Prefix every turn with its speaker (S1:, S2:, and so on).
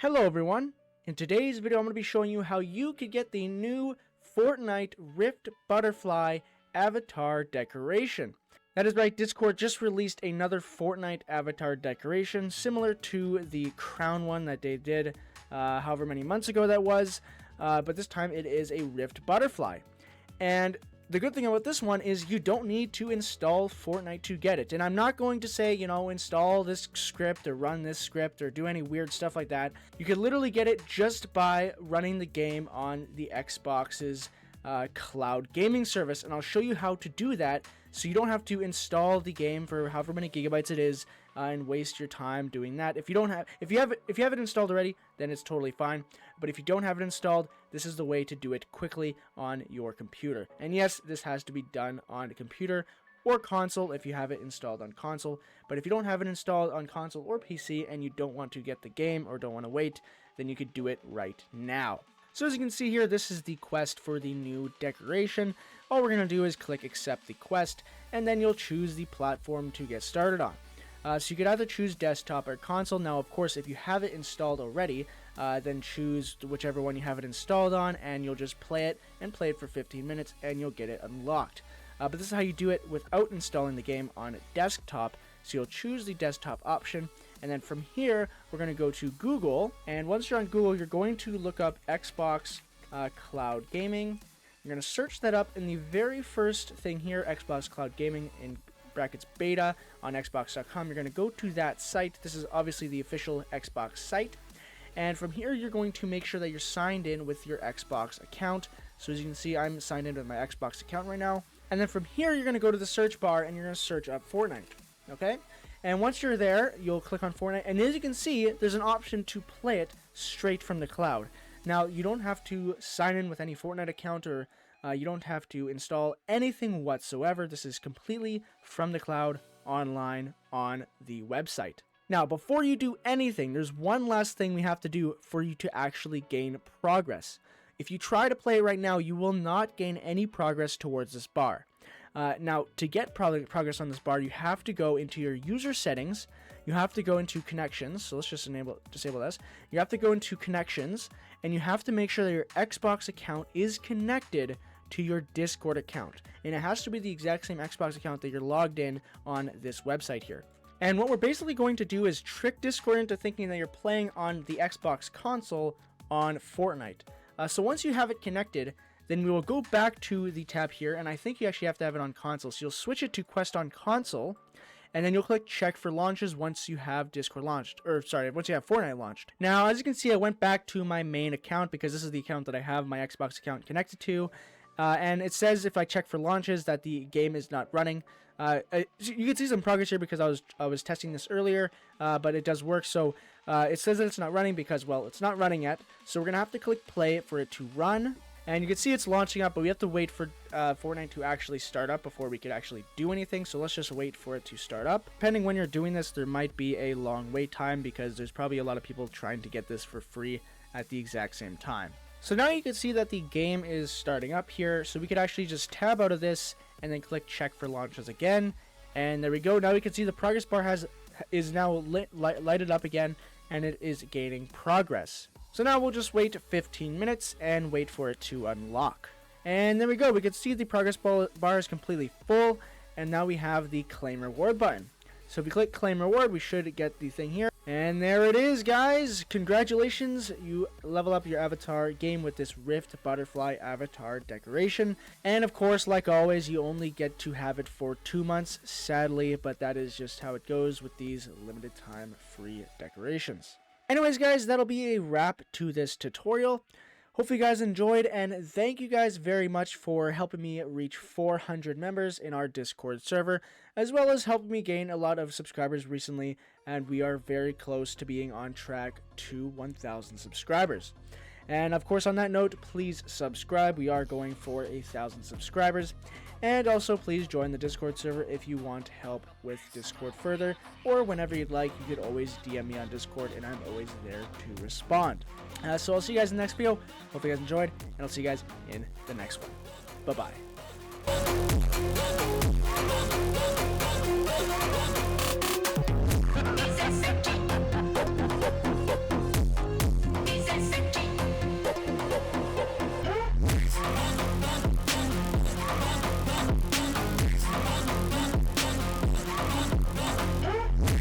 S1: Hello everyone, in today's video I'm going to be showing you how you could get the new Fortnite Rift Butterfly avatar decoration. That is right, Discord just released another Fortnite avatar decoration similar to the crown one that they did however many months ago that was, but this time it is a Rift Butterfly. And the good thing about this one is you don't need to install Fortnite to get it. And I'm not going to say, install this script or run this script or do any weird stuff like that. You can literally get it just by running the game on the Xbox's cloud gaming service. And I'll show you how to do that so you don't have to install the game for however many gigabytes it is and waste your time doing that. If you have it installed already, then it's totally fine. But if you don't have it installed, this is the way to do it quickly on your computer. And yes, this has to be done on a computer or console if you have it installed on console. But if you don't have it installed on console or PC and you don't want to get the game or don't want to wait, then you could do it right now. So as you can see here, this is the quest for the new decoration. All we're going to do is click accept the quest, and then you'll choose the platform to get started on. So you could either choose desktop or console. Now, of course, if you have it installed already, then choose whichever one you have it installed on, and you'll just play it for 15 minutes, and you'll get it unlocked. But this is how you do it without installing the game on desktop. So you'll choose the desktop option, and then from here, we're going to go to Google, and once you're on Google, you're going to look up Xbox Cloud Gaming. You're going to search that up in the very first thing here, Xbox Cloud Gaming in brackets beta on xbox.com. You're going to go to that site. This is obviously the official Xbox site. And from here, you're going to make sure that you're signed in with your Xbox account. So as you can see, I'm signed in with my Xbox account right now. And then from here, you're going to go to the search bar and you're going to search up Fortnite. Okay? And once you're there, you'll click on Fortnite. And as you can see, there's an option to play it straight from the cloud. Now, you don't have to sign in with any Fortnite account or you don't have to install anything whatsoever. This is completely from the cloud online on the website. Now, before you do anything, there's one last thing we have to do for you to actually gain progress. If you try to play it right now, you will not gain any progress towards this bar. Now, to get progress on this bar, you have to go into your user settings. You have to go into connections. So let's just disable this. You have to go into connections, and you have to make sure that your Xbox account is connected to your Discord account. And it has to be the exact same Xbox account that you're logged in on this website here. And what we're basically going to do is trick Discord into thinking that you're playing on the Xbox console on Fortnite. So once you have it connected, then we will go back to the tab here, and I think you actually have to have it on console. So you'll switch it to Quest on console, and then you'll click check for launches once you have Discord launched, once you have Fortnite launched. Now, as you can see, I went back to my main account because this is the account that I have my Xbox account connected to. And it says if I check for launches that the game is not running. You can see some progress here because I was testing this earlier, but it does work. So it says that it's not running because, well, it's not running yet. So we're going to have to click play for it to run. And you can see it's launching up, but we have to wait for Fortnite to actually start up before we could actually do anything. So let's just wait for it to start up. Depending when you're doing this, there might be a long wait time because there's probably a lot of people trying to get this for free at the exact same time. So now you can see that the game is starting up here. So we could actually just tab out of this and then click check for launches again. And there we go. Now we can see the progress bar is now lighted up again, and it is gaining progress. So now we'll just wait 15 minutes and wait for it to unlock. And there we go. We can see the progress bar is completely full. And now we have the claim reward button. So if we click claim reward, we should get the thing here. And there it is, guys. Congratulations. You level up your avatar game with this Rift Butterfly avatar decoration. And of course, like always, you only get to have it for 2 months, sadly. But that is just how it goes with these limited time free decorations. Anyways, guys, that'll be a wrap to this tutorial. Hopefully you guys enjoyed, and thank you guys very much for helping me reach 400 members in our Discord server, as well as helping me gain a lot of subscribers recently, and we are very close to being on track to 1,000 subscribers. And of course, on that note, please subscribe. We are going for 1,000 subscribers. And also, please join the Discord server if you want help with Discord further, or whenever you'd like, you could always DM me on Discord, and I'm always there to respond. So I'll see you guys in the next video. Hope you guys enjoyed, and I'll see you guys in the next one. Bye-bye.